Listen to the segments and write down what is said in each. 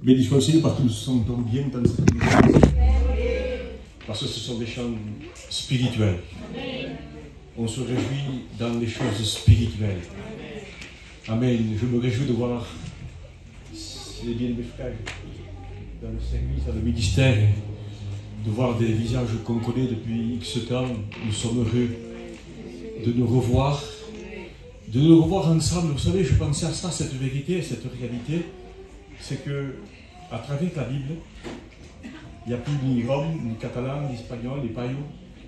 Bénissons Seigneur parce que nous nous sentons bien dans cette église. Parce que ce sont des chants spirituels. On se réjouit dans les choses spirituelles. Amen. Je me réjouis de voir les bien mes frères dans le service, dans le ministère, de voir des visages qu'on connaît depuis X temps. Nous sommes heureux de nous revoir ensemble. Vous savez, je pensais à ça, cette vérité, cette réalité, c'est que à travers la Bible, il n'y a plus ni Rome, ni Catalan, ni Espagnol, ni Païo.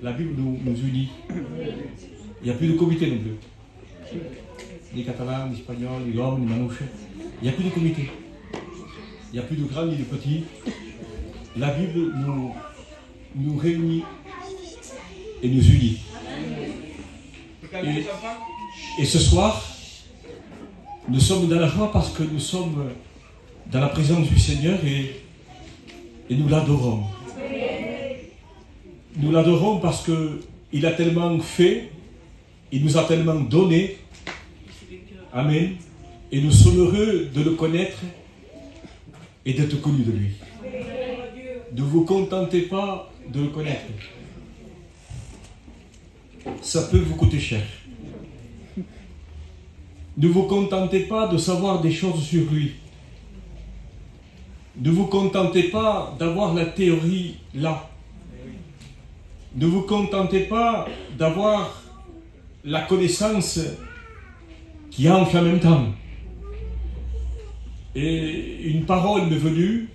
La Bible nous unit. Il n'y a plus de comité non plus. Ni Catalan, ni Espagnol, ni Rome, ni Manouche. Il n'y a plus de comité. Il n'y a plus de grands ni de petits. La Bible nous réunit et nous unit. Et ce soir, nous sommes dans la joie parce que nous sommes dans la présence du Seigneur et nous l'adorons. Nous l'adorons parce qu'il a tellement fait, il nous a tellement donné. Amen. Et nous sommes heureux de le connaître et d'être connus de lui. Ne vous contentez pas de le connaître. Ça peut vous coûter cher. Ne vous contentez pas de savoir des choses sur lui. Ne vous contentez pas d'avoir la théorie là. Ne vous contentez pas d'avoir la connaissance qui entre en même temps. Et une parole m'est venue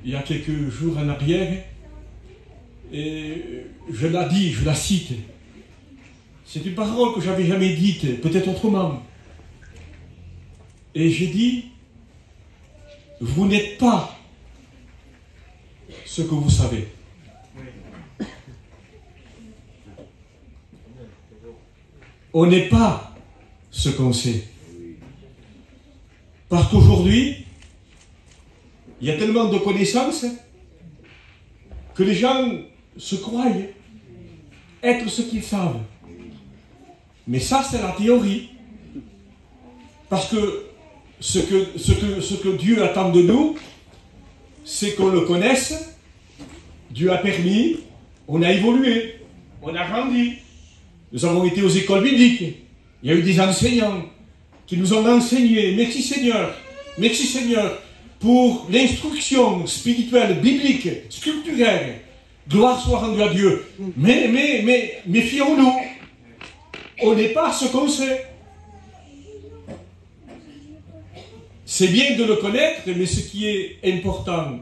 il y a quelques jours en arrière, et je la dis, je la cite. C'est une parole que je n'avais jamais dite, peut-être autrement. Et j'ai dit, vous n'êtes pas ce que vous savez. On n'est pas ce qu'on sait. Parce qu'aujourd'hui, il y a tellement de connaissances que les gens se croient être ce qu'ils savent. Mais ça, c'est la théorie. Parce que ce que Dieu attend de nous, c'est qu'on le connaisse. Dieu a permis, on a évolué, on a grandi. Nous avons été aux écoles bibliques. Il y a eu des enseignants qui nous ont enseigné. Merci Seigneur, pour l'instruction spirituelle, biblique, scripturaire. Gloire soit rendue à Dieu. Mais méfions-nous. On n'est pas ce qu'on sait. C'est bien de le connaître, mais ce qui est important,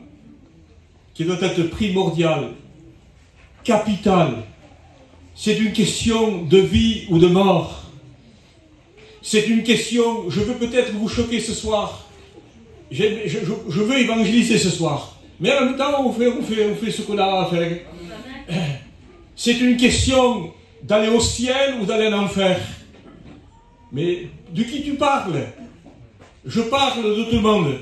qui doit être primordial, capital, c'est une question de vie ou de mort. C'est une question, je veux peut-être vous choquer ce soir. Je veux évangéliser ce soir. Mais en même temps, on fait ce qu'on a à faire. C'est une question d'aller au ciel ou d'aller en enfer. Mais de qui tu parles? Je parle de tout le monde.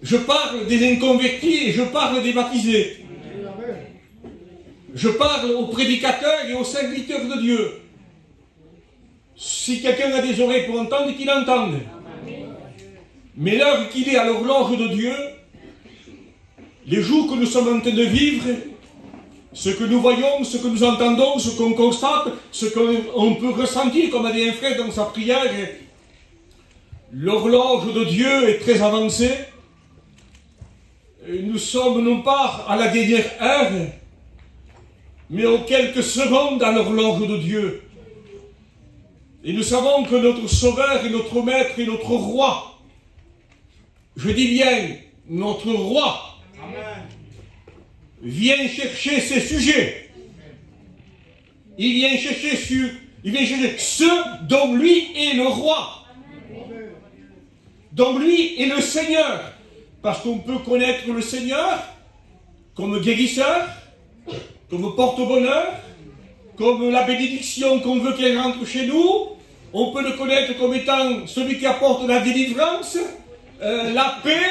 Je parle des inconvertis et je parle des baptisés. Je parle aux prédicateurs et aux serviteurs de Dieu. Si quelqu'un a des oreilles pour entendre, qu'il entende. Mais l'heure qu'il est à l'horloge de Dieu, les jours que nous sommes en train de vivre, ce que nous voyons, ce que nous entendons, ce qu'on constate, ce qu'on peut ressentir, comme a dit un frère dans sa prière, l'horloge de Dieu est très avancée. Nous sommes non pas à la dernière heure, mais aux quelques secondes à l'horloge de Dieu. Et nous savons que notre Sauveur et notre Maître et notre Roi, je dis bien notre Roi, vient chercher ses sujets. Il vient chercher ceux dont lui est le Roi, dont lui est le Seigneur. Parce qu'on peut connaître le Seigneur comme guérisseur, comme porte-bonheur, comme la bénédiction qu'on veut qu'elle rentre chez nous. On peut le connaître comme étant celui qui apporte la délivrance, la paix,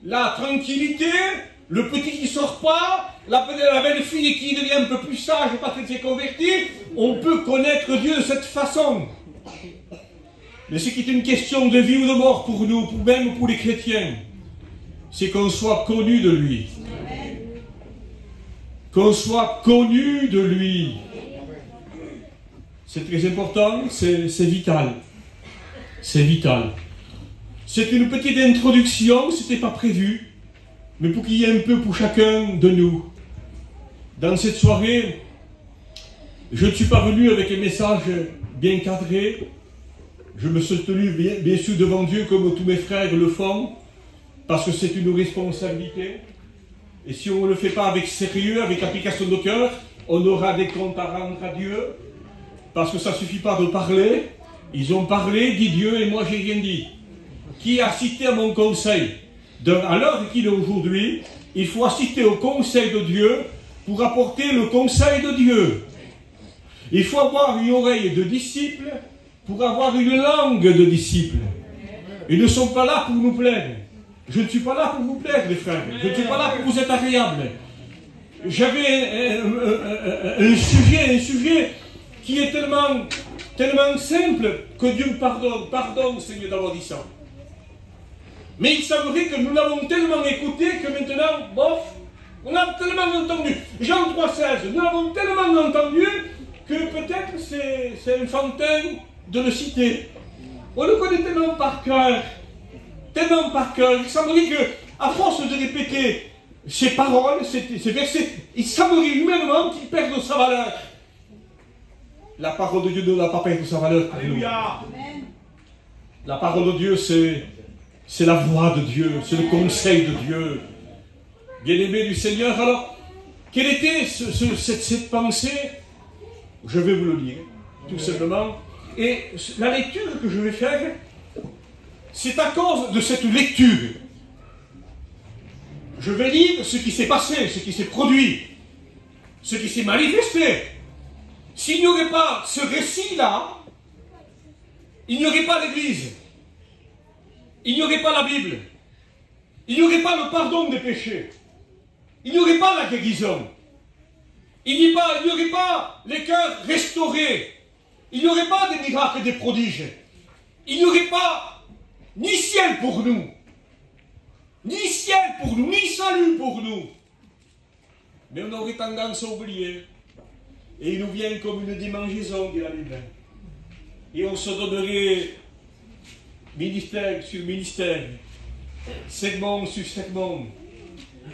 la tranquillité, le petit qui ne sort pas, la belle fille qui devient un peu plus sage parce qu'elle s'est convertie. On peut connaître Dieu de cette façon. Mais ce qui est une question de vie ou de mort pour nous, même pour les chrétiens, c'est qu'on soit connu de lui. Qu'on soit connu de lui. C'est très important, c'est vital. C'est vital. C'est une petite introduction, ce n'était pas prévu, mais pour qu'il y ait un peu pour chacun de nous. Dans cette soirée, je ne suis pas venu avec un message bien cadré. Je me suis tenu bien sûr devant Dieu comme tous mes frères le font, parce que c'est une responsabilité. Et si on ne le fait pas avec sérieux, avec application de cœur, on aura des comptes à rendre à Dieu, parce que ça ne suffit pas de parler. Ils ont parlé, dit Dieu, et moi j'ai rien dit. Qui a assisté à mon conseil? À l'heure qu'il est aujourd'hui, il faut assister au conseil de Dieu pour apporter le conseil de Dieu. Il faut avoir une oreille de disciple pour avoir une langue de disciple. Ils ne sont pas là pour nous plaire. Je ne suis pas là pour vous plaire, les frères. Je ne suis pas là pour vous être agréable. J'avais un sujet qui est tellement simple que Dieu me pardonne. Pardon, Seigneur, d'avoir dit ça. Mais il semblerait que nous l'avons tellement écouté que maintenant, bof, on a tellement entendu. Jean 3,16, nous l'avons tellement entendu que peut-être c'est enfantin de le citer. On le connaît tellement par cœur. Tellement par cœur. Il semblerait qu'à force de répéter ces paroles, ces versets, il semblerait humainement qu'ils perdent sa valeur. La parole de Dieu ne doit pas perdre sa valeur. Alléluia. La parole de Dieu, c'est la voix de Dieu, c'est le conseil de Dieu. Bien-aimé du Seigneur, alors, quelle était cette pensée? Je vais vous le lire, tout simplement. Et la lecture que je vais faire, c'est à cause de cette lecture. Je vais lire ce qui s'est passé, ce qui s'est produit, ce qui s'est manifesté. S'il n'y aurait pas ce récit-là, il n'y aurait pas l'Église. Il n'y aurait pas la Bible. Il n'y aurait pas le pardon des péchés. Il n'y aurait pas la guérison. Il n'y aurait pas les cœurs restaurés. Il n'y aurait pas des miracles et des prodiges. Il n'y aurait pas ni ciel pour nous, ni ciel pour nous, ni salut pour nous. Mais on aurait tendance à oublier. Et il nous vient comme une démangeaison, dit la Bible. Et on se donnerait ministère sur ministère, segment sur segment,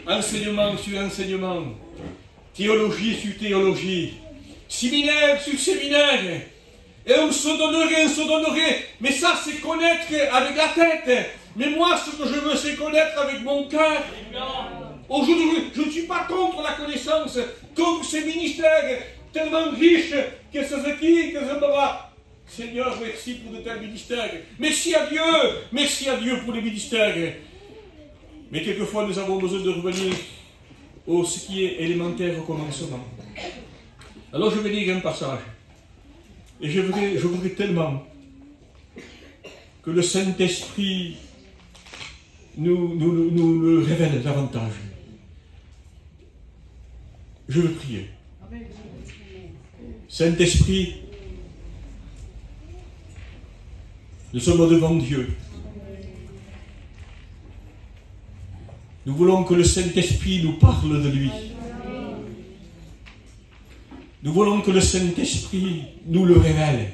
enseignement sur enseignement, théologie sur théologie, séminaire sur séminaire. Et on se donnerait. Mais ça, c'est connaître avec la tête. Mais moi, ce que je veux, c'est connaître avec mon cœur. Aujourd'hui, je ne suis pas contre la connaissance, contre ces ministères tellement riches que ça se dit, que ça me va. Seigneur, merci pour de tels ministères. Merci à Dieu pour les ministères. Mais quelquefois, nous avons besoin de revenir au ce qui est élémentaire au commencement. Alors, je vais lire un passage. Et je voudrais tellement que le Saint-Esprit nous le révèle davantage. Je veux prier. Saint-Esprit, nous sommes devant Dieu. Nous voulons que le Saint-Esprit nous parle de lui. Nous voulons que le Saint-Esprit nous le révèle.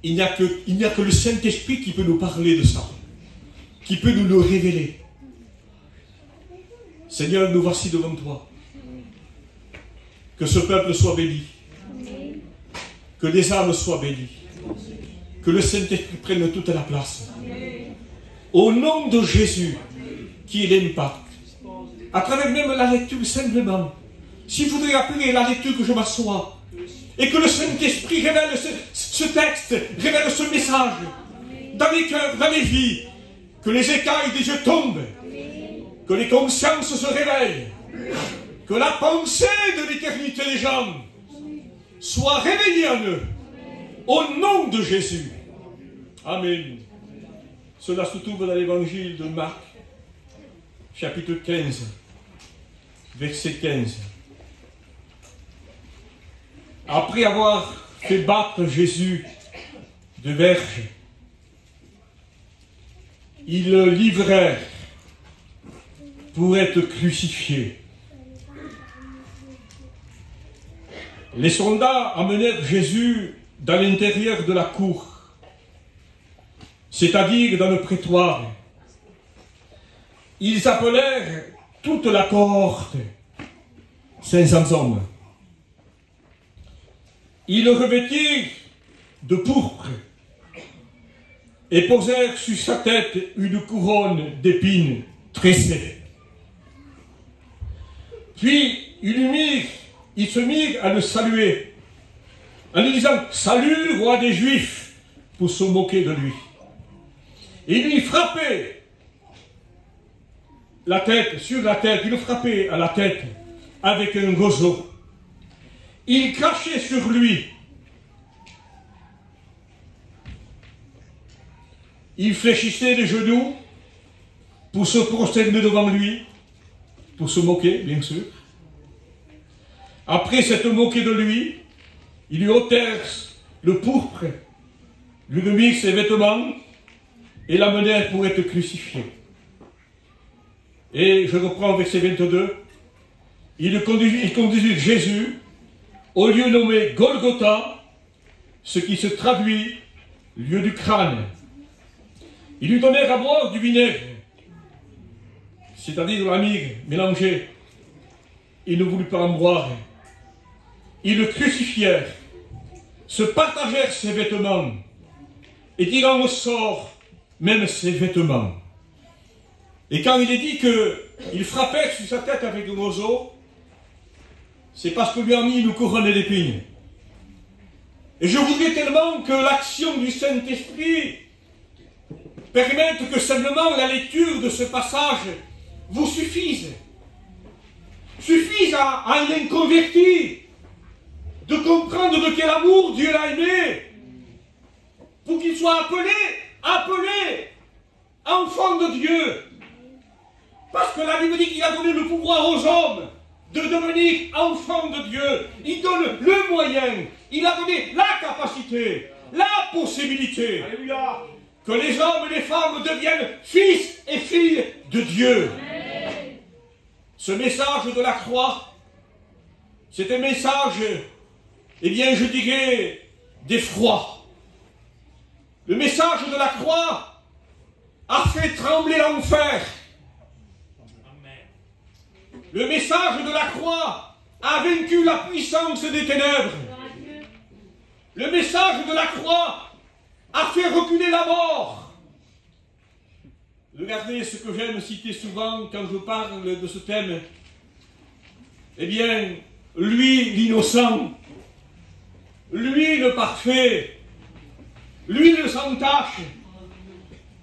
Il n'y a que le Saint-Esprit qui peut nous parler de ça, qui peut nous le révéler. Seigneur, nous voici devant toi. Que ce peuple soit béni. Que des âmes soient bénies. Que le Saint-Esprit prenne toute la place. Au nom de Jésus, qui est l'impact. À travers même la lecture simplement. S'il faudrait appeler la lecture que je m'assois. Et que le Saint-Esprit révèle ce texte, révèle ce message. Dans les cœurs, dans les vies. Que les écailles des yeux tombent. Que les consciences se réveillent. Que la pensée de l'éternité des gens soit réveillée en eux. Au nom de Jésus. Amen. Cela se trouve dans l'évangile de Marc, chapitre 15, verset 15. Après avoir fait battre Jésus de verge, ils le livrèrent pour être crucifié. Les soldats amenèrent Jésus dans l'intérieur de la cour, c'est-à-dire dans le prétoire. Ils appelèrent toute la cohorte, 500 hommes. Ils le revêtirent de pourpre et posèrent sur sa tête une couronne d'épines tressées. Puis ils se mirent à le saluer, en lui disant « Salut, roi des Juifs !» pour se moquer de lui. Et ils lui frappaient la tête, sur la tête, ils le frappaient à la tête avec un roseau. Ils crachaient sur lui. Ils fléchissaient les genoux pour se prosterner devant lui, pour se moquer, bien sûr. Après s'être moqué de lui, ils lui ôtèrent le pourpre, lui remirent ses vêtements et l'amenèrent pour être crucifié. Et je reprends verset 22. Ils conduisirent Jésus au lieu nommé Golgotha, ce qui se traduit lieu du crâne. Ils lui donnèrent à boire du vinaigre, c'est-à-dire de la myrrhe mélangée. Il ne voulut pas en boire. Ils le crucifièrent, se partagèrent ses vêtements, et tirant au sort même ses vêtements. Et quand il est dit qu'ils frappèrent sur sa tête avec le roseau, c'est parce que lui a mis une couronne d'épines. Et je voudrais tellement que l'action du Saint-Esprit permette que simplement la lecture de ce passage vous suffise à un inconverti de comprendre de quel amour Dieu l'a aimé pour qu'il soit appelé enfant de Dieu. Parce que la Bible dit qu'il a donné le pouvoir aux hommes de devenir enfants de Dieu. Il donne le moyen, il a donné la capacité, la possibilité. Alléluia. Que les hommes et les femmes deviennent fils et filles de Dieu. Amen. Ce message de la croix, c'est un message, eh bien je dirais, d'effroi. Le message de la croix a fait trembler l'enfer. Le message de la croix a vaincu la puissance des ténèbres. Le message de la croix a fait reculer la mort. Regardez ce que j'aime citer souvent quand je parle de ce thème. Eh bien, lui l'innocent, lui le parfait, lui le sans tache,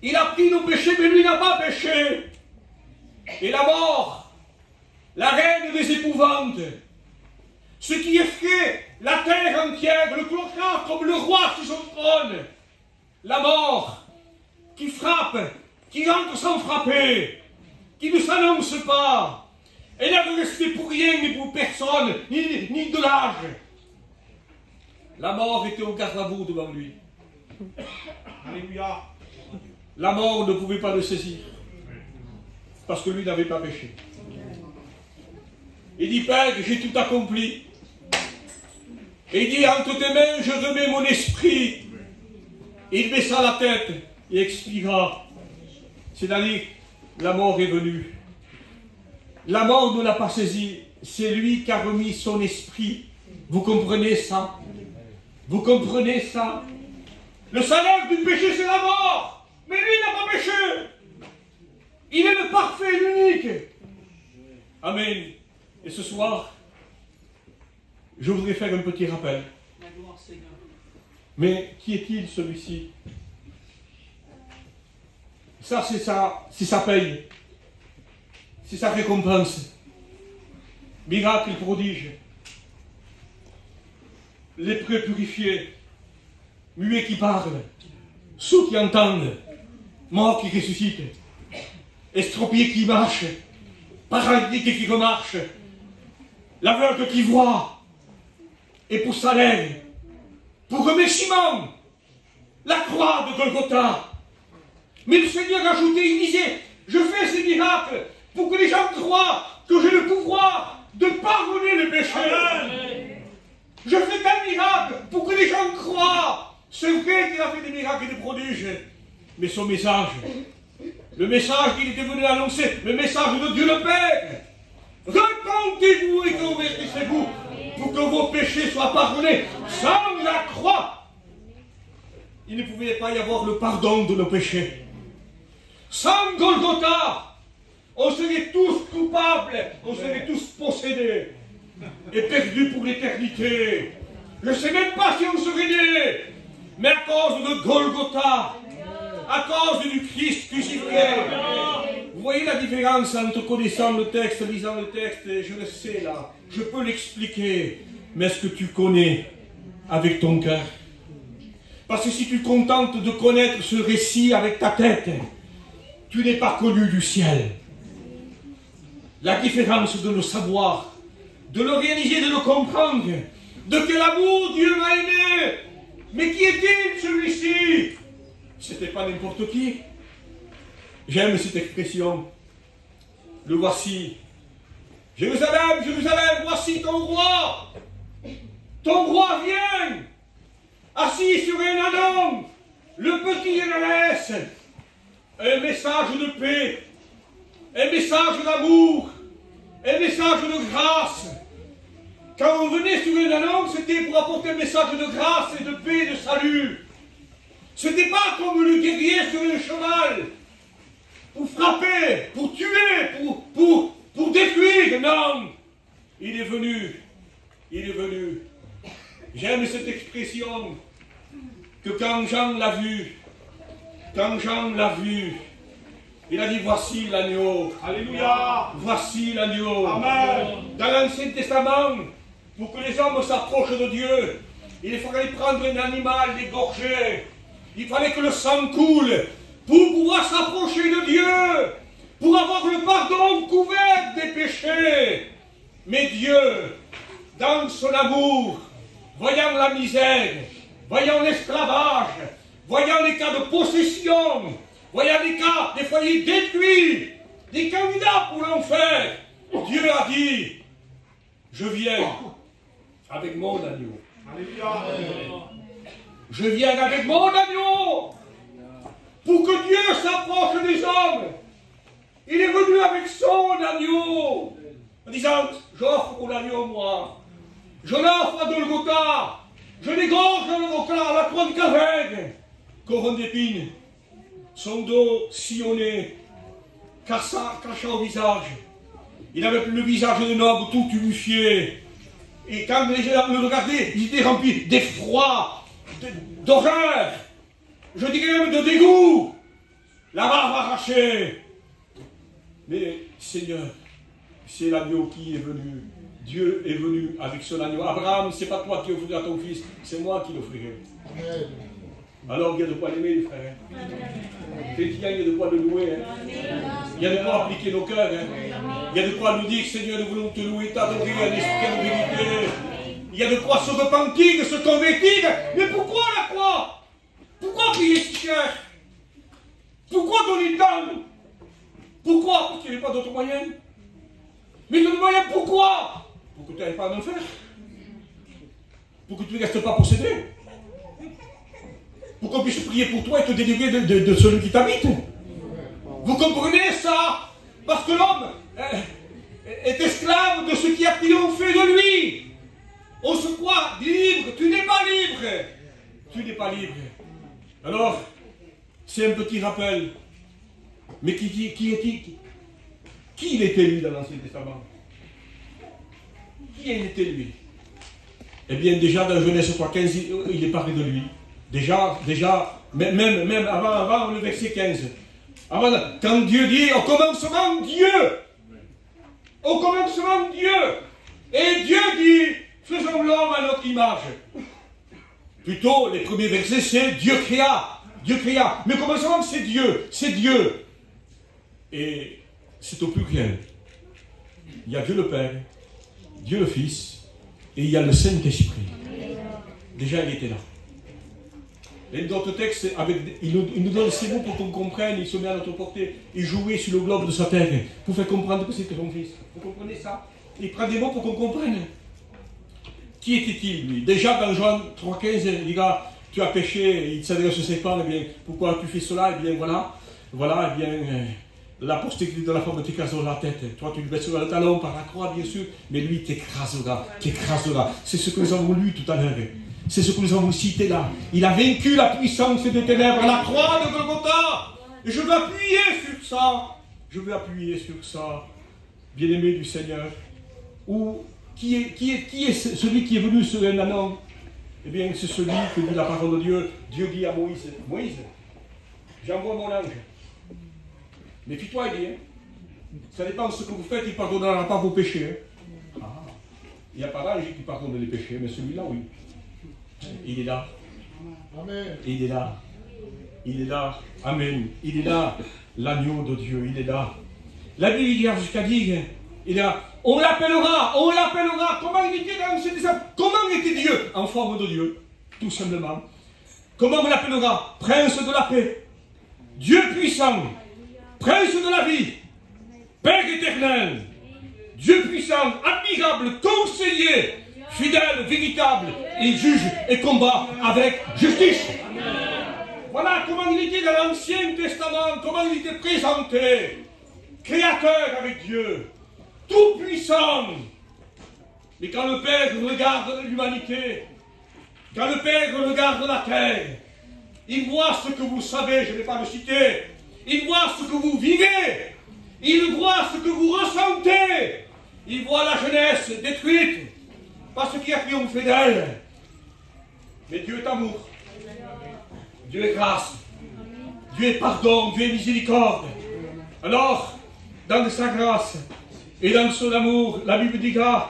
il a pris nos péchés mais lui n'a pas péché. Et la mort, la reine des épouvantes, ce qui effraie la terre entière, le clochard comme le roi sur son trône, la mort qui frappe, qui entre sans frapper, qui ne s'annonce pas, elle n'a de respect pour rien ni pour personne, ni de l'âge. La mort était au garde à vous devant lui. Alléluia. La mort ne pouvait pas le saisir, parce que lui n'avait pas péché. Il dit, Père, j'ai tout accompli. Et il dit, entre tes mains, je remets mon esprit. Il baissa la tête et expira. C'est-à-dire, la mort est venue. La mort ne l'a pas saisi. C'est lui qui a remis son esprit. Vous comprenez ça? Vous comprenez ça? Le salaire du péché, c'est la mort. Mais lui n'a pas péché. Il est le parfait, l'unique. Amen. Et ce soir, je voudrais faire un petit rappel. Mais qui est-il celui-ci? Ça, c'est sa paye. C'est sa récompense. Miracle, prodige. Lépreux purifiés. Muets qui parlent. Sourds qui entendent. Morts qui ressuscitent. Estropiés qui marchent. Paralytiques qui remarchent. L'aveugle qui voit. Et pour salaire, pour remerciement, la croix de Golgotha. Mais le Seigneur ajoutait, il disait, je fais ces miracles pour que les gens croient que j'ai le pouvoir de pardonner les péchés. Je fais un miracle pour que les gens croient. C'est vrai qu'il a fait des miracles et des prodiges, mais son message, le message qu'il était venu annoncer, le message de Dieu le Père, repentez-vous et convertissez-vous pour que vos péchés soient pardonnés. Sans la croix, il ne pouvait pas y avoir le pardon de nos péchés. Sans Golgotha, on serait tous coupables, on serait tous possédés et perdus pour l'éternité. Je ne sais même pas si on serait nés, mais à cause de Golgotha, à cause du Christ crucifié. Vous voyez la différence entre connaissant le texte, lisant le texte, et je le sais là, je peux l'expliquer, mais est-ce que tu connais avec ton cœur? Parce que si tu te contentes de connaître ce récit avec ta tête, tu n'es pas connu du ciel. La différence de le savoir, de le réaliser, de le comprendre, de quel amour Dieu m'a aimé. Mais qui est-il celui-ci? C'était pas n'importe qui. J'aime cette expression. Le voici. Jérusalem, Jérusalem, voici ton roi. Ton roi vient, assis sur un ânon, le petit ânesse. Un message de paix, un message d'amour, un message de grâce. Quand on venait sur un ânon, c'était pour apporter un message de grâce et de paix et de salut. Ce n'était pas comme le guerrier sur un cheval, pour frapper, pour tuer, pour détruire. Non, il est venu, il est venu. J'aime cette expression, que quand Jean l'a vu, il a dit, voici l'agneau. Alléluia. Voici l'agneau. Amen. Dans l'Ancien Testament, pour que les hommes s'approchent de Dieu, il fallait prendre un animal, l'égorger. Il fallait que le sang coule pour pouvoir s'approcher de Dieu, pour avoir le pardon couvert des péchés. Mais Dieu, dans son amour, voyant la misère, voyant l'esclavage, voyant les cas de possession, voyant les cas des foyers détruits, des candidats pour l'enfer, Dieu a dit, je viens avec mon agneau. Je viens avec mon agneau pour que Dieu s'approche des hommes. Il est venu avec son agneau en disant, j'offre mon agneau moi. Je l'offre à Golgotha. Je l'égorge à Golgotha, à la croix de Calvaire. Couronne d'épines, son dos sillonné, cachant au visage. Il avait le visage d'un homme tout tumifié. Et quand les gens le regardaient, ils étaient remplis d'effroi, d'horreur, je dirais même de dégoût, la barbe arrachée. Mais Seigneur, c'est l'agneau qui est venu. Dieu est venu avec son agneau. Abraham, c'est pas toi qui offriras ton fils, c'est moi qui l'offrirai. Alors il y a de quoi l'aimer, les frères. Chrétien, il y a de quoi le louer. Il y a de quoi appliquer nos cœurs. Il y a de quoi nous dire, Seigneur, nous voulons te louer, t'adorer, un esprit de vérité. Il y a de quoi se repentir, se convertir. Mais pourquoi la croix? Pourquoi payer si cher? Pourquoi donner tant? Pourquoi? Parce qu'il n'y avait pas d'autres moyens. Mais d'autres moyens, pourquoi? Pour que tu n'ailles pas en enfer. Pour que tu ne restes pas possédé. Pour qu'on puisse prier pour toi et te délivrer de celui qui t'habite. Vous comprenez ça? Parce que l'homme est esclave de ce qui a triomphé de lui. On se croit libre. Tu n'es pas libre. Tu n'es pas libre. Alors, c'est un petit rappel. Mais qui il était lui dans l'Ancien Testament? Qui il était lui? Eh bien, déjà dans Genèse 3,15, il est parlé de lui. Déjà, même avant le verset 15. Quand Dieu dit, au commencement, Dieu. Au commencement, Dieu. Et Dieu dit, faisons l'homme à notre image. Plutôt, les premiers versets, c'est Dieu créa. Dieu créa. Mais au commencement, c'est Dieu. C'est Dieu. Et c'est au pluriel. Il y a Dieu le Père, Dieu le Fils, et il y a le Saint-Esprit. Déjà, il était là. Et d'autres textes, il nous donne ces mots pour qu'on comprenne, il se met à notre portée. Il jouait sur le globe de sa terre pour faire comprendre que c'était son fils. Vous comprenez ça? Il prend des mots pour qu'on comprenne. Qui était-il, lui? Déjà, dans Jean 3,15, il dit, tu as péché, il s'adresse à ses parents, eh bien, pourquoi tu fais cela? Eh bien, voilà, eh bien, la postérité de la femme t'écrasera la tête. Toi, tu lui baisseras le talon par la croix, bien sûr, mais lui, t'écrasera. C'est ce que nous avons lu tout à l'heure. C'est ce que nous avons cité là. Il a vaincu la puissance des ténèbres à la croix de Golgotha. Et je veux appuyer sur ça. Je veux appuyer sur ça. Bien-aimé du Seigneur. Ou qui est celui qui est venu sur un ânon? Eh bien, c'est celui que dit la parole de Dieu. Dieu dit à Moïse, Moïse, j'envoie mon ange. Méfie-toi, il dit. Ça dépend de ce que vous faites, il ne pardonnera pas vos péchés. Hein. Ah. Il n'y a pas d'ange qui pardonne les péchés, mais celui-là, oui. Il est là. Amen. Il est là. Il est là. Amen. Il est là. L'agneau de Dieu, il est là. La Bible dit jusqu'à dire, il est là. On l'appellera. Comment il était dans ce disciple? Comment était Dieu? En forme de Dieu, tout simplement. Comment on l'appellera? Prince de la paix. Dieu puissant. Prince de la vie. Père éternel. Dieu puissant, admirable, conseiller, fidèle, véritable, il juge et combat avec justice. Voilà comment il était dans l'Ancien Testament, comment il était présenté. Créateur avec Dieu, tout puissant. Mais quand le Père regarde l'humanité, quand le Père regarde la terre, il voit ce que vous savez, je ne vais pas le citer, il voit ce que vous vivez, il voit ce que vous ressentez, il voit la jeunesse détruite, parce qu'il a triomphé d'elle. Mais Dieu est amour. Dieu est grâce. Dieu est pardon. Dieu est miséricorde. Alors, dans sa grâce et dans son amour, la Bible dit dans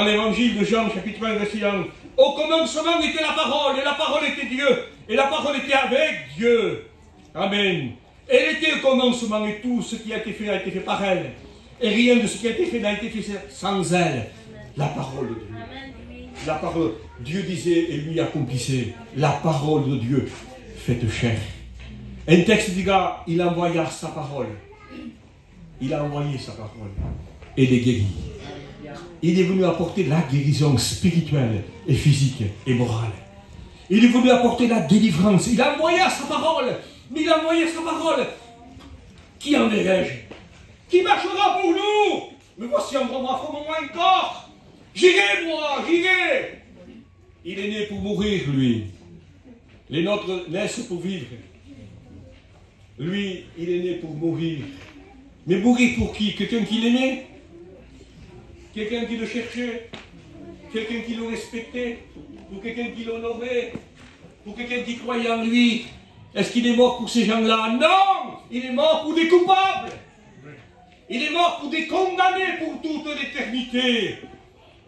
l'évangile de Jean, chapitre 1, verset 1, au commencement était la parole, et la parole était Dieu, et la parole était avec Dieu. Amen. Elle était au commencement, et tout ce qui a été fait par elle. Et rien de ce qui a été fait n'a été fait sans elle. La parole de Dieu. La parole. Dieu disait et lui accomplissait. La parole de Dieu faite chair. Un texte dit, il envoya sa parole. Il a envoyé sa parole. Et les guérit. Il est venu apporter la guérison spirituelle et physique et morale. Il est venu apporter la délivrance. Il a envoyé sa parole. Mais il a envoyé sa parole. Qui enverrai-je? Qui marchera pour nous? Mais voici envoie-moi encore. J'irai, moi, j'irai. Il est né pour mourir, lui. Les nôtres naissent pour vivre. Lui, il est né pour mourir. Mais mourir pour qui? Quelqu'un qui l'aimait? Quelqu'un qui le cherchait? Quelqu'un qui le respectait? Ou quelqu'un qui l'honorait? Ou quelqu'un qui croyait en lui? Est-ce qu'il est mort pour ces gens-là? Non! Il est mort pour des coupables. Il est mort pour des condamnés pour toute l'éternité.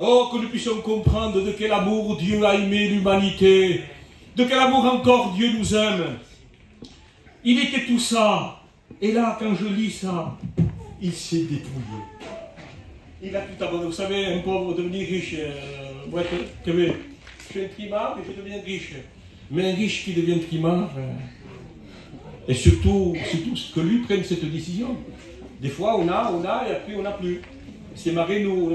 Oh, que nous puissions comprendre de quel amour Dieu a aimé l'humanité. De quel amour encore Dieu nous aime. Il était tout ça. Et là, quand je lis ça, il s'est dépouillé. Il a tout abandonné. Vous savez, un pauvre devenir riche. Je suis un trimard et je deviens riche. Mais un riche qui devient trimard, et surtout que lui prenne cette décision. Des fois, on a, et après, on n'a plus. C'est marré, nous,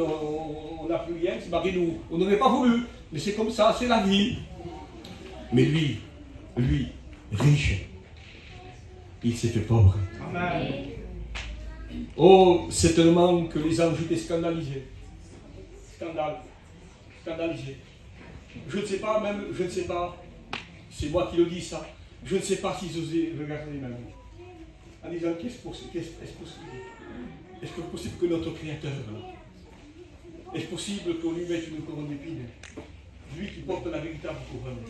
on n'a plus rien, c'est marré, nous, on n'aurait pas voulu. Mais c'est comme ça, c'est la vie. Mais lui, riche, il s'est fait pauvre. Amen. Oh, c'est tellement que les anges étaient scandalisés. Scandalisés. Je ne sais pas, c'est moi qui le dis ça, je ne sais pas s'ils osaient regarder même. En disant, est-ce possible que notre Créateur, est-ce possible qu'on lui mette une couronne d'épines? Lui qui porte la véritable couronne.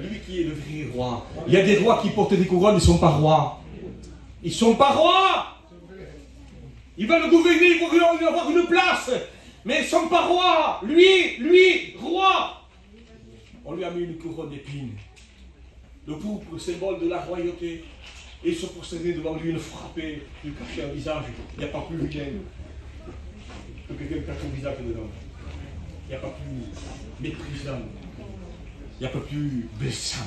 Lui qui est le vrai roi. Il y a des rois qui portent des couronnes, ils ne sont pas rois. Ils ne sont pas rois. Ils veulent gouverner, ils veulent avoir une place. Mais ils ne sont pas rois. Lui, roi. On lui a mis une couronne d'épines. Le pourpre, symbole de la royauté. Et se prosterner devant lui, le frapper, lui cacher un visage. Il n'y a pas plus vilain que quelqu'un cache un visage dedans. Il n'y a pas plus méprisant il n'y a pas plus blessant.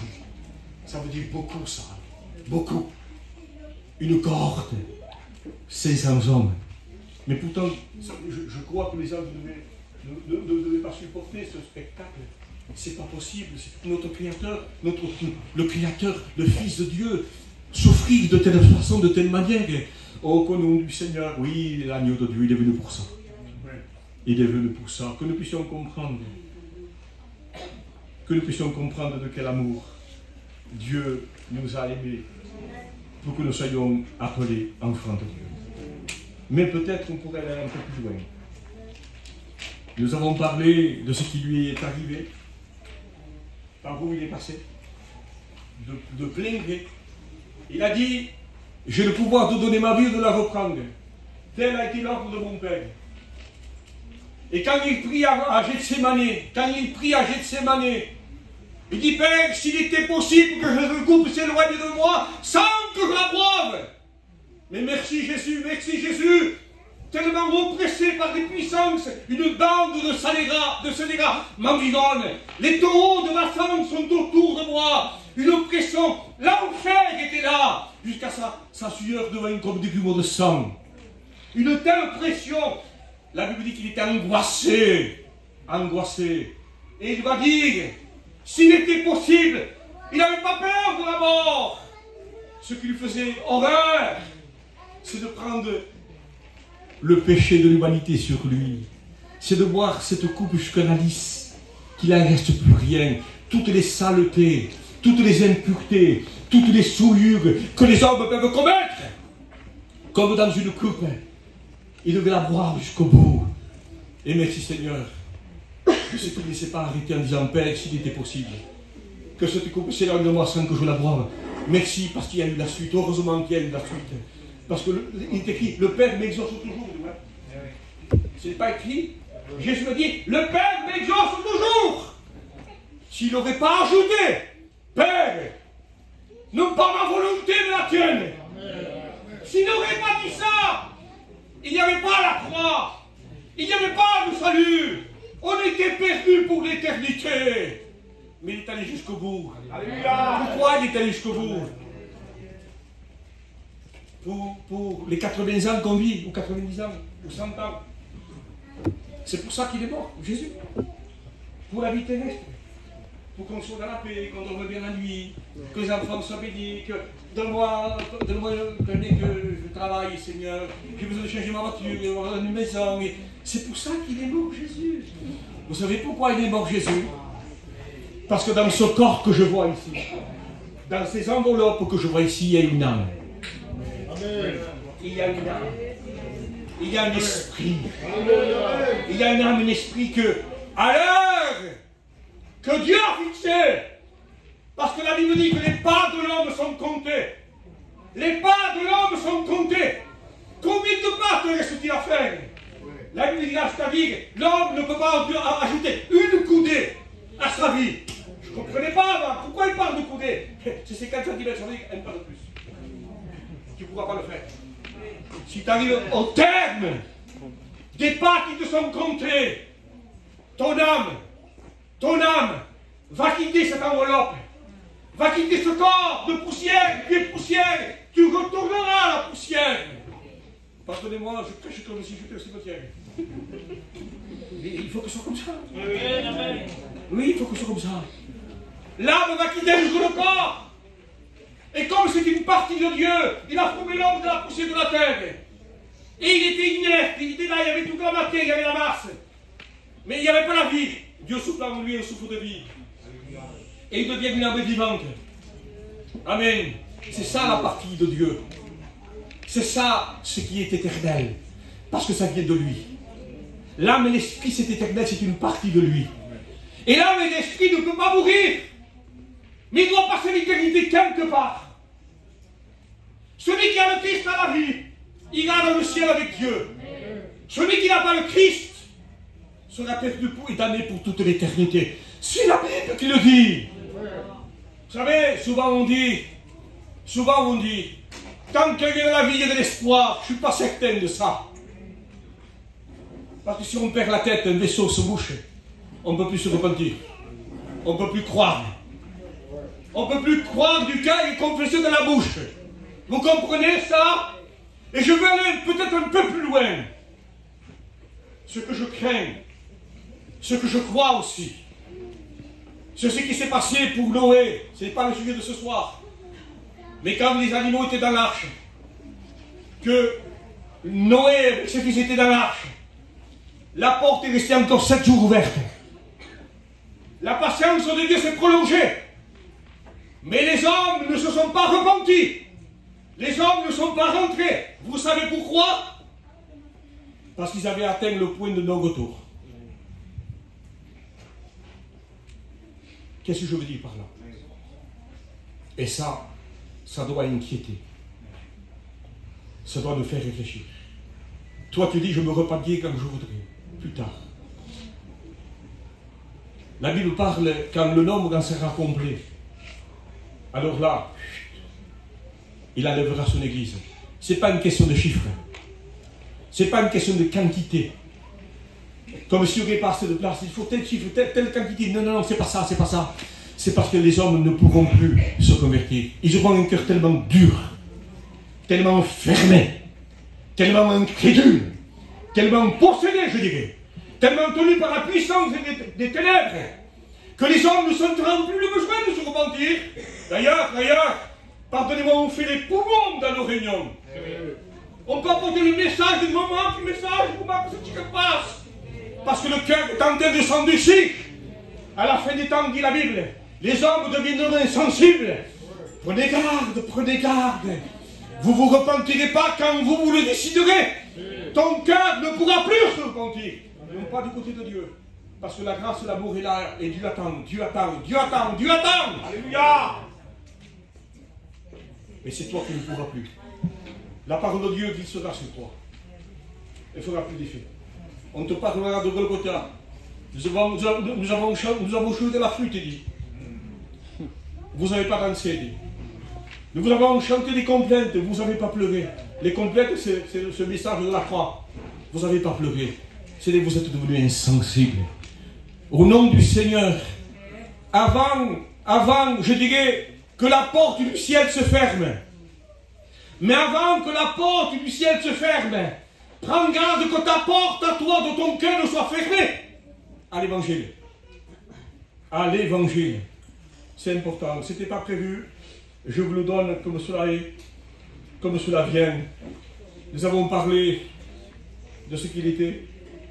Ça veut dire beaucoup, ça. Beaucoup. Une corde, 500 hommes. Mais pourtant, je crois que les hommes ne devaient pas supporter ce spectacle. C'est pas possible. C'est notre Créateur, le Créateur, le Fils de Dieu, souffrir de telle façon, de telle manière. Oh, qu'au nom du Seigneur, oui, l'agneau de Dieu, il est venu pour ça. Il est venu pour ça. Que nous puissions comprendre. Que nous puissions comprendre de quel amour Dieu nous a aimés pour que nous soyons appelés enfants de Dieu. Mais peut-être on pourrait aller un peu plus loin. Nous avons parlé de ce qui lui est arrivé, par où il est passé, de plein gré. Il a dit, j'ai le pouvoir de donner ma vie et de la reprendre. Tel a été l'ordre de mon Père. Et quand il prie à Gethsémane, il dit, Père, s'il était possible que je coupe s'éloigne de moi, sans que je la boive. Mais merci Jésus, tellement oppressé par des puissances, une bande de scélérats m'environne. Les taureaux de ma femme sont autour de moi. Une oppression, l'enfer était là, jusqu'à sa sueur devint comme des grumeaux de sang. Une telle pression, la Bible dit qu'il était angoissé. Et il va dire, s'il était possible, il n'avait pas peur de la mort. Ce qui lui faisait horreur, c'est de prendre le péché de l'humanité sur lui. C'est de boire cette coupe jusqu'à la lisse, qu'il n'en reste plus rien. Toutes les saletés, toutes les impuretés, toutes les souillures que les hommes peuvent commettre, comme dans une coupe. Il devait la boire jusqu'au bout. Et merci Seigneur, que ce qu'il ne s'est pas arrêté en disant, Père, s'il était possible, que cette coupe s'éloigne de moi sans que je la boive. Merci, parce qu'il y a eu la suite. Heureusement qu'il y a eu la suite. Parce qu'il est écrit, le Père m'exauce toujours. C'est pas écrit. Jésus me dit, le Père m'exauce toujours. S'il n'aurait pas ajouté, Père, non pas ma volonté mais la tienne. S'il n'aurait pas dit ça, il n'y avait pas la croix. Il n'y avait pas de salut. On était perdus pour l'éternité. Mais il est allé jusqu'au bout. Alléluia. Pourquoi il est allé jusqu'au bout? Pour les 80 ans qu'on vit, ou 90 ans, ou 100 ans. C'est pour ça qu'il est mort, Jésus. Pour la vie terrestre. Pour qu'on soit dans la paix, qu'on dorme bien la nuit, que les enfants soient bénis, que donne-moi que je travaille, Seigneur. J'ai besoin de changer ma voiture, d'avoir une maison. C'est pour ça qu'il est mort, Jésus. Vous savez pourquoi il est mort, Jésus? Parce que dans ce corps que je vois ici, dans ces enveloppes que je vois ici, il y a une âme. Il y a une âme. Il y a un esprit. Il y a une âme, un esprit que, à l'heure que Dieu a fixé, parce que la Bible dit que les pas de l'homme sont comptés. Les pas de l'homme sont comptés. Combien de pas te reste-t-il à faire? La Bible dit là, c'est-à-dire, l'homme ne peut pas ajouter une coudée à sa vie. Je ne comprenais pas avant. Pourquoi il parle de coudée? C'est 50 cm, ça veut dire un pas de plus. Tu ne pourras pas le faire. Si tu arrives au terme des pas qui te sont comptés, ton âme va quitter cette enveloppe, va quitter ce corps de poussière, qui est poussière, tu retourneras à la poussière. Pardonnez-moi, je prêche comme si j'étais au cimetière. Mais il faut que ce soit comme ça. Oui, il faut que ce soit comme ça. L'âme va quitter le corps. Et comme c'est une partie de Dieu, il a formé l'homme de la poussière de la terre. Et il était inerte, il était là, il y avait toute la matière, il y avait la masse. Mais il n'y avait pas la vie. Dieu souffle en lui un souffle de vie. Et il devient une âme vivante. Amen. C'est ça la partie de Dieu. C'est ça ce qui est éternel. Parce que ça vient de lui. L'âme et l'esprit, c'est éternel, c'est une partie de lui. Et l'âme et l'esprit ne peuvent pas mourir. Mais il doit passer l'éternité quelque part. Celui qui a le Christ a la vie. Il ira dans le ciel avec Dieu. Celui qui n'a pas le Christ sera perdu et damné pour toute l'éternité. C'est la Bible qui le dit. Vous savez, souvent on dit, tant qu'il y a de la vie et de l'espoir, je ne suis pas certain de ça. Parce que si on perd la tête, un vaisseau se bouche, on ne peut plus se repentir. on ne peut plus croire. On ne peut plus croire du cœur et confesser de la bouche. Vous comprenez ça? Et je vais aller peut-être un peu plus loin. Ce que je crains, ce que je crois aussi, c'est ce qui s'est passé pour Noé. Ce n'est pas le sujet de ce soir. Mais quand les animaux étaient dans l'arche, que Noé et ses fils étaient dans l'arche, la porte est restée encore 7 jours ouverte. La patience de Dieu s'est prolongée. Mais les hommes ne se sont pas repentis. Les hommes ne sont pas rentrés. Vous savez pourquoi? Parce qu'ils avaient atteint le point de non-retour. Qu'est-ce que je veux dire par là? Et ça doit inquiéter. Ça doit nous faire réfléchir. Toi, tu dis, je me repentirai quand je voudrais. Plus tard. La Bible parle quand le nombre en sera complet. Alors là, il enlèvera son église. Ce n'est pas une question de chiffres. Ce n'est pas une question de quantité. Comme si on aurait pas assez de place. Il faut tel chiffre, telle quantité. Non, non, non, c'est pas ça, c'est pas ça. C'est parce que les hommes ne pourront plus se convertir. Ils auront un cœur tellement dur, tellement fermé, tellement incrédule, tellement possédé, je dirais, tellement tenu par la puissance des ténèbres, que les hommes ne sentiront plus le besoin de se repentir. D'ailleurs, pardonnez-moi, on fait les poumons dans nos réunions. On peut apporter le message du moment, le message pour voir ce qui se passe. Parce que le cœur est en train de s'endurcir. À la fin des temps, dit la Bible, les hommes deviendront insensibles. Prenez garde, prenez garde. Vous ne vous repentirez pas quand vous le déciderez. Ton cœur ne pourra plus se repentir. Non pas du côté de Dieu. Parce que la grâce et l'amour est là et Dieu attend, Dieu attend, Dieu attend, Dieu attend. Alléluia. Mais c'est toi qui ne pourras plus. La parole de Dieu glissera sur toi. Elle fera plus d'effet. On te parlera de Golgotha. Nous avons joué de la flûte, dit. Vous n'avez pas dansé, dit. Nous avons chanté des complaintes, vous n'avez pas pleuré. Les complaintes, c'est ce message de la croix. Vous n'avez pas pleuré. C'est que vous êtes devenus insensibles. Au nom du Seigneur, avant, je dirais, que la porte du ciel se ferme. Mais avant que la porte du ciel se ferme, prends garde que ta porte à toi, de ton cœur, ne soit fermée. À l'évangile. À l'évangile. C'est important. Ce n'était pas prévu. Je vous le donne comme cela est, comme cela vient. Nous avons parlé de ce qu'il était,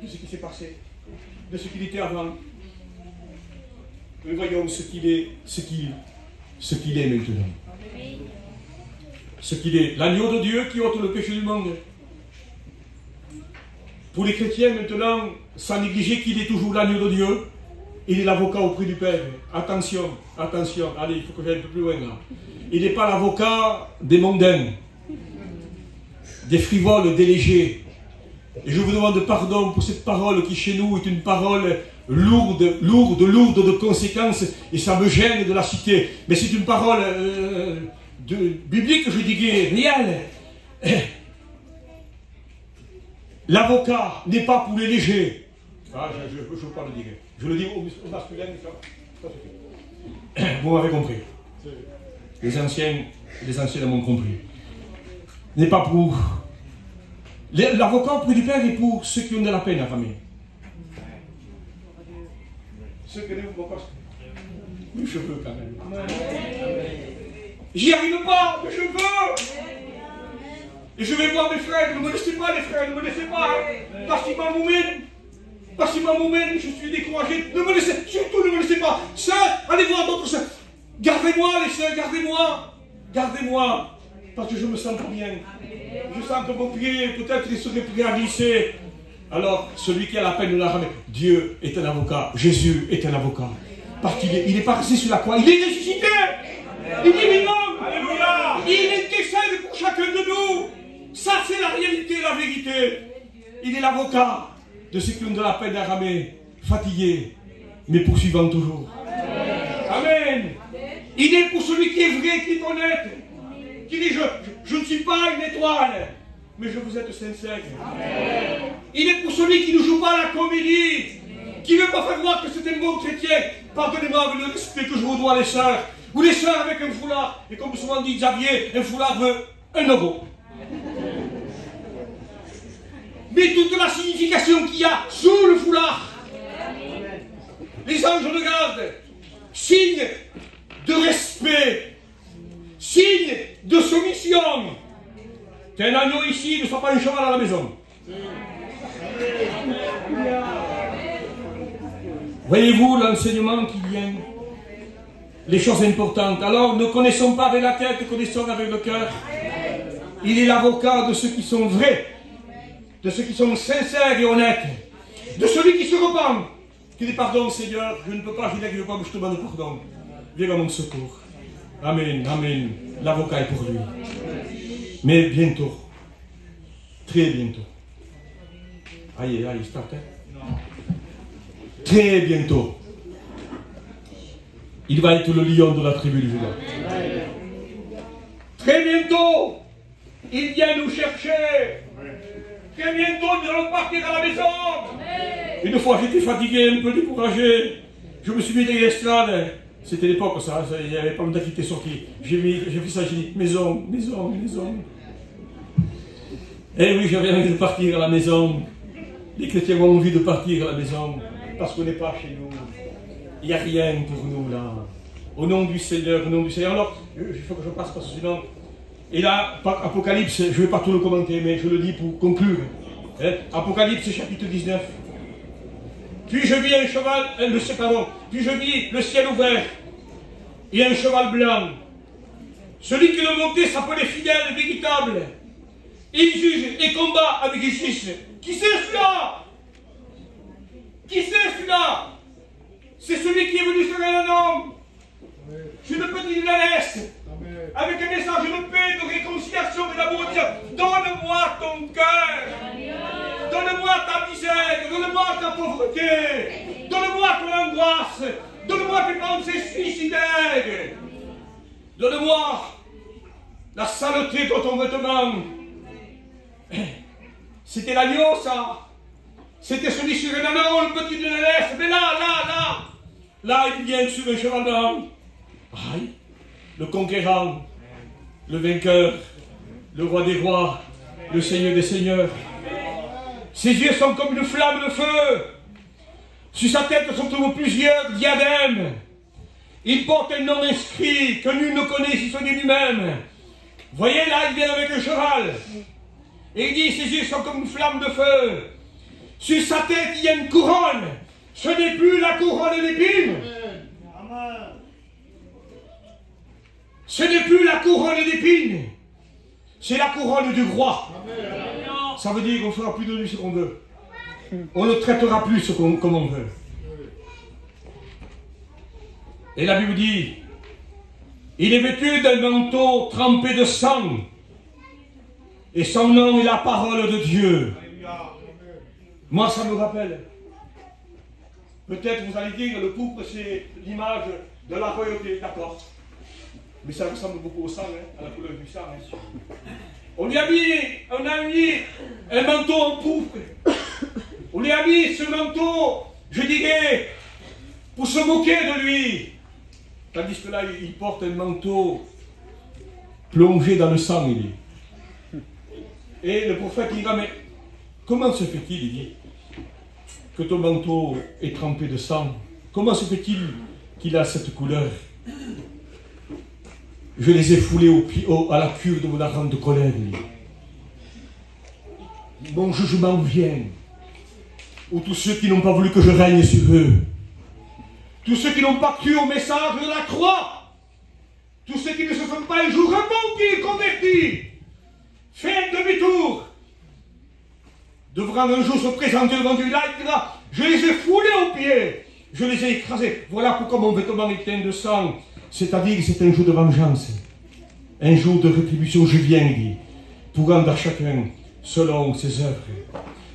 de ce qui s'est passé, de ce qu'il était avant. Nous voyons ce qu'il est, ce qu'il est maintenant. Ce qu'il est, l'agneau de Dieu qui ôte le péché du monde. Pour les chrétiens maintenant, sans négliger qu'il est toujours l'agneau de Dieu, il est l'avocat auprès du Père. Attention, attention, allez, il faut que j'aille un peu plus loin là. Il n'est pas l'avocat des mondains, des frivoles, des légers. Et je vous demande pardon pour cette parole qui chez nous est une parole lourde de conséquences, et ça me gêne de la citer. Mais c'est une parole biblique, je dirais, réelle. L'avocat n'est pas pour les légers. Ah, je ne veux pas le dire. Je le dis au masculin, ça. Vous m'avez compris. Les anciens m'ont compris. N'est pas pour... L'avocat auprès du Père est pour ceux qui ont de la peine à famille. Ceux qui n'aiment pas. Mais je veux quand même. J'y arrive pas, mais je veux. Et je vais voir mes frères, ne me laissez pas les frères, ne me laissez pas. Parce qu'il m'emmène, je suis découragé. Ne me laissez, surtout ne me laissez pas. Sœurs, allez voir d'autres sœurs. Gardez-moi les sœurs, gardez-moi. Gardez-moi. Parce que je me sens pas bien. Je sens que mon pied, peut-être, il serait prêt à glisser. Alors, celui qui a la peine de la ramener, Dieu est un avocat. Jésus est un avocat. Parce qu'il est pas resté sur la croix. Il est ressuscité. Il est vivant. Alléluia. Il intercède pour chacun de nous. Ça, c'est la réalité, la vérité. Il est l'avocat de ceux qui ont de la peine à ramer, fatigués, mais poursuivant toujours. Amen. Il est pour celui qui est vrai, qui est honnête, qui dit je ne suis pas une étoile, mais je vous êtes sincère. Amen. Il est pour celui qui ne joue pas la comédie, qui ne veut pas faire voir que c'est un bon chrétien. Pardonnez-moi avec le respect que je vous dois, les sœurs. Ou les sœurs avec un foulard. Et comme souvent dit Xavier, un foulard veut 1 euro. Mais toute la signification qu'il y a sous le foulard. Les anges de garde, signe de respect, signe de soumission. Qu'un agneau ici ne soit pas un cheval à la maison. Voyez-vous l'enseignement qui vient, les choses importantes. Alors ne connaissons pas avec la tête, connaissons avec le cœur. Il est l'avocat de ceux qui sont vrais, de ceux qui sont sincères et honnêtes, de celui qui se repent, qui dit pardon Seigneur, je ne peux pas, je ne veux pas, mais je te demande pardon. Viens à mon secours. Amen, amen. L'avocat est pour lui. Mais bientôt, très bientôt. Aïe, aïe, stop. Très bientôt, il va être le lion de la tribu de Juda. Très bientôt, il vient nous chercher. Très bientôt, nous allons partir à la maison. Une fois, j'étais fatigué, un peu découragé. Je me suis mis dans l'estrade. C'était l'époque, ça. Il n'y avait pas longtemps qu'il était sorti. J'ai fait ça, j'ai dit maison, maison, maison. Eh oui, j'avais envie de partir à la maison. Les chrétiens ont envie de partir à la maison. Parce qu'on n'est pas chez nous. Il n'y a rien pour nous là. Au nom du Seigneur, au nom du Seigneur. Alors, il faut que je passe par ce suivant. Et là, Apocalypse, je ne vais pas tout le commenter, mais je le dis pour conclure. Apocalypse chapitre 19. Puis je vis un cheval, puis je vis le ciel ouvert et un cheval blanc. Celui qui le montait s'appelait fidèle, véritable. Il juge et combat avec justice. Qui c'est celui-là? Qui c'est celui-là? C'est celui qui est venu sur un homme. Je ne peux dire la laisse. Avec un message de paix, de réconciliation, de l'amour de Dieu. Donne-moi ton cœur. Donne-moi ta misère. Donne-moi ta pauvreté. Donne-moi ton angoisse. Donne-moi tes pensées suicidaires. Donne-moi la saleté de ton vêtement. C'était l'agneau, ça. C'était celui sur un anneau, le petit de la laisse. Mais là, il vient sur un cheval blanc. Aïe, le conquérant, le vainqueur, le roi des rois, le Seigneur des seigneurs. Ses yeux sont comme une flamme de feu. Sur sa tête se trouvent plusieurs diadèmes. Il porte un nom inscrit que nul ne connaît si ce n'est lui-même. Voyez là, il vient avec un cheval. Et il dit, ses yeux sont comme une flamme de feu. Sur sa tête, il y a une couronne. Ce n'est plus la couronne d'épines. Ce n'est plus la couronne d'épines. C'est la couronne du roi. Ça veut dire qu'on ne fera plus de lui ce qu'on veut. On ne traitera plus comme on veut. Et la Bible dit, il est vêtu d'un manteau trempé de sang. Et son nom est la parole de Dieu. Moi, ça me rappelle. Peut-être vous allez dire, le pourpre, c'est l'image de la royauté, d'accord. Mais ça ressemble beaucoup au sang, à la couleur du sang. On lui a mis un manteau en pourpre. On lui a mis ce manteau, je dirais, pour se moquer de lui. Tandis que là, il porte un manteau plongé dans le sang, il dit. Et le prophète dira, mais comment se fait-il, il dit, que ton manteau est trempé de sang? Comment se fait-il qu'il a cette couleur? Je les ai foulés à la cure de mon ardente colère. Mon jugement vient. Ou tous ceux qui n'ont pas voulu que je règne sur eux. Tous ceux qui n'ont pas cru au message de la croix. Tous ceux qui ne se sont pas un jour repentis, convertis. Fait demi-tour. Devront un jour se présenter devant Dieu. Là, il dira, je les ai foulés aux pieds. Je les ai écrasés. Voilà pourquoi mon vêtement est teint de sang. C'est-à-dire que c'est un jour de vengeance, un jour de rétribution, je viens, dit, pour rendre à chacun selon ses œuvres.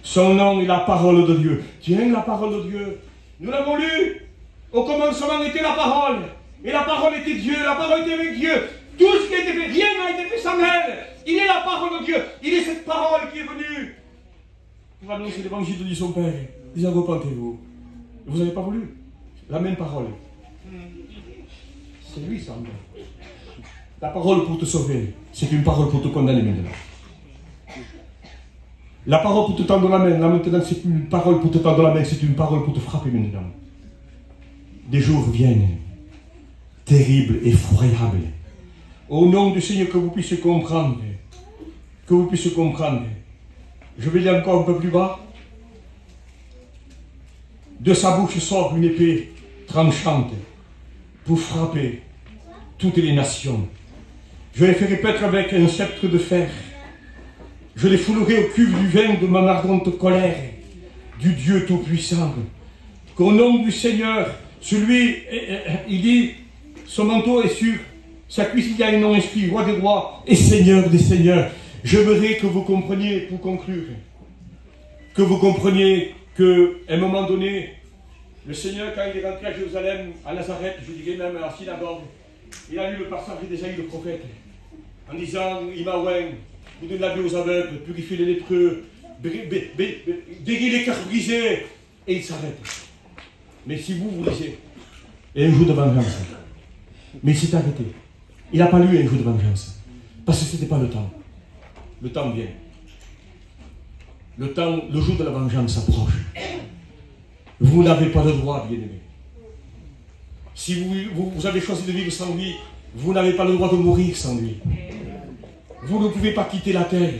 Son nom est la parole de Dieu. Tiens, la parole de Dieu. Nous l'avons lu. Au commencement était la parole. Et la parole était Dieu. La parole était avec Dieu. Tout ce qui a été fait, rien n'a été fait sans elle. Il est la parole de Dieu. Il est cette parole qui est venue pour annoncer l'évangile de son Père. Disant, repentez-vous. Vous n'avez pas voulu. La même parole. C'est lui, ça. La parole pour te sauver, c'est une parole pour te condamner maintenant. La parole pour te tendre la main, là maintenant, c'est une parole pour te tendre la main, c'est une parole pour te frapper maintenant. Des jours viennent, terribles, effroyables. Au nom du Seigneur, que vous puissiez comprendre, que vous puissiez comprendre. Je vais lire encore un peu plus bas. De sa bouche sort une épée tranchante pour frapper toutes les nations. Je les ferai paître avec un sceptre de fer. Je les foulerai au cuve du vin de mon ardente colère, du Dieu Tout-Puissant. Qu'au nom du Seigneur, celui, il dit, son manteau est sur sa cuisse, il y a un nom inscrit, roi des rois et seigneur des seigneurs. Je voudrais que vous compreniez, pour conclure, que vous compreniez qu'à un moment donné, le Seigneur, quand il est rentré à Jérusalem, à Nazareth, je dirais même à la synagogue, il a lu le passage d'Ésaïe le prophète, en disant, il m'a oint, vous donnez la vie aux aveugles, purifiez les lépreux, guéris les cœurs brisés, et il s'arrête. Mais si vous lisez, et un jour de vengeance, mais il s'est arrêté. Il n'a pas lu un jour de vengeance, parce que ce n'était pas le temps. Le temps vient. Le jour de la vengeance s'approche. Vous n'avez pas le droit, bien-aimés. Si vous avez choisi de vivre sans lui, vous n'avez pas le droit de mourir sans lui. Vous ne pouvez pas quitter la terre.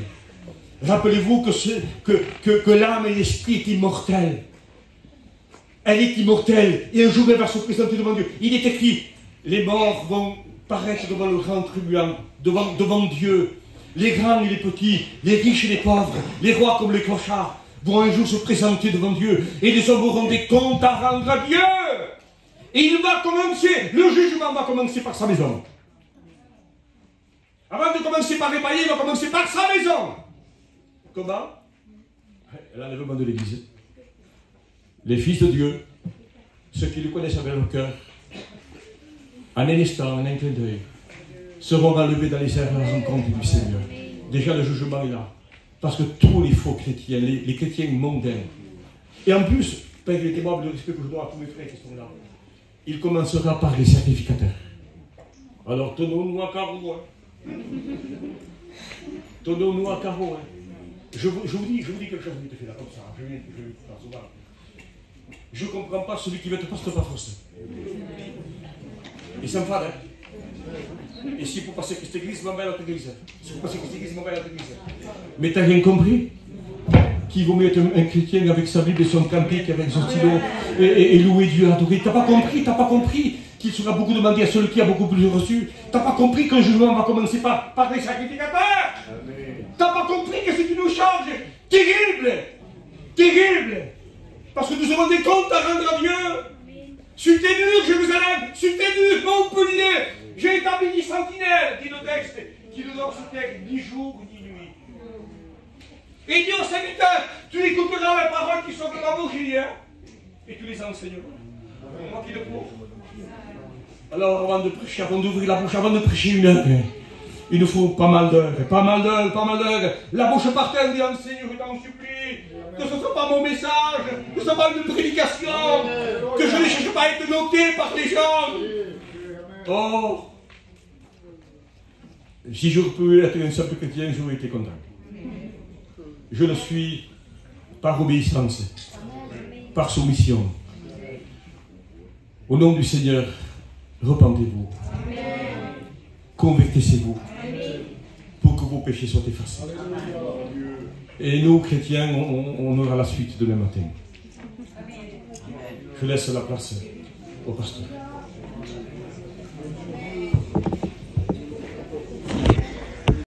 Rappelez-vous que l'âme et l'esprit est immortel. Elle est immortelle. Et un jour, elle va se présenter devant Dieu. Il est écrit, les morts vont paraître devant le grand tribunal, devant Dieu. Les grands et les petits, les riches et les pauvres, les rois comme les clochards, vont un jour se présenter devant Dieu. Et les hommes auront des comptes à rendre à Dieu. Et il va commencer, le jugement va commencer par sa maison. Avant de commencer par les païens, il va commencer par sa maison. Comment? L'enlèvement de l'Église. Les fils de Dieu, ceux qui le connaissent avec leur cœur, en un instant, en un clin d'œil, seront enlevés dans les airs à la rencontre du Seigneur. Déjà le jugement est là. Parce que tous les faux chrétiens, les chrétiens mondains, et en plus, Père, il était mort, le respect que je dois à tous mes frères qui sont là, il commencera par les sacrificateurs. Alors tenons-nous à carreau. Hein. Tenons-nous à carreau. Hein. Je vous dis quelque chose, je te fais là comme ça. Je ne comprends pas celui qui veut te passer pas force. Et ça me fait, hein. Et s'il faut passer que cette église, m'en va à l'autre église. S'il faut passer que cette église, m'en va à l'autre église. Mais t'as rien compris? Qu'il vaut mieux être un chrétien avec sa Bible et son cantique, avec son stylo, et louer Dieu, adorer. T'as pas compris qu'il sera beaucoup demandé à celui qui a beaucoup plus reçu. T'as pas compris qu'un jugement va commencer par les sacrificateurs. T'as pas compris que c'est une charge terrible, terrible. Parce que nous avons des comptes à rendre à Dieu. Sur tes murs, Jérusalem, sur tes murs, Montpellier, j'ai établi 10 sentinelles, dit le texte, qui ne dorment sur terre ni jour ni nuit. Et il dit au serviteur, tu écouteras les paroles qui sont de la bouche, et tu les enseigneras. Moi qui le prouve. Alors avant de prêcher, avant d'ouvrir la bouche, avant de prêcher une heure, il nous faut pas mal d'heures. La bouche par terre, dit Seigneur, je t'en supplie, que ce ne soit pas mon message, que ce ne soit pas une prédication, que je ne cherche pas à être noté par les gens. Oh, si je pouvais être un simple chrétien, j'aurais été content. Je le suis par obéissance, par soumission. Au nom du Seigneur, repentez-vous, convertissez-vous, pour que vos péchés soient effacés. Et nous, chrétiens, on aura la suite demain matin. Je laisse la place au pasteur.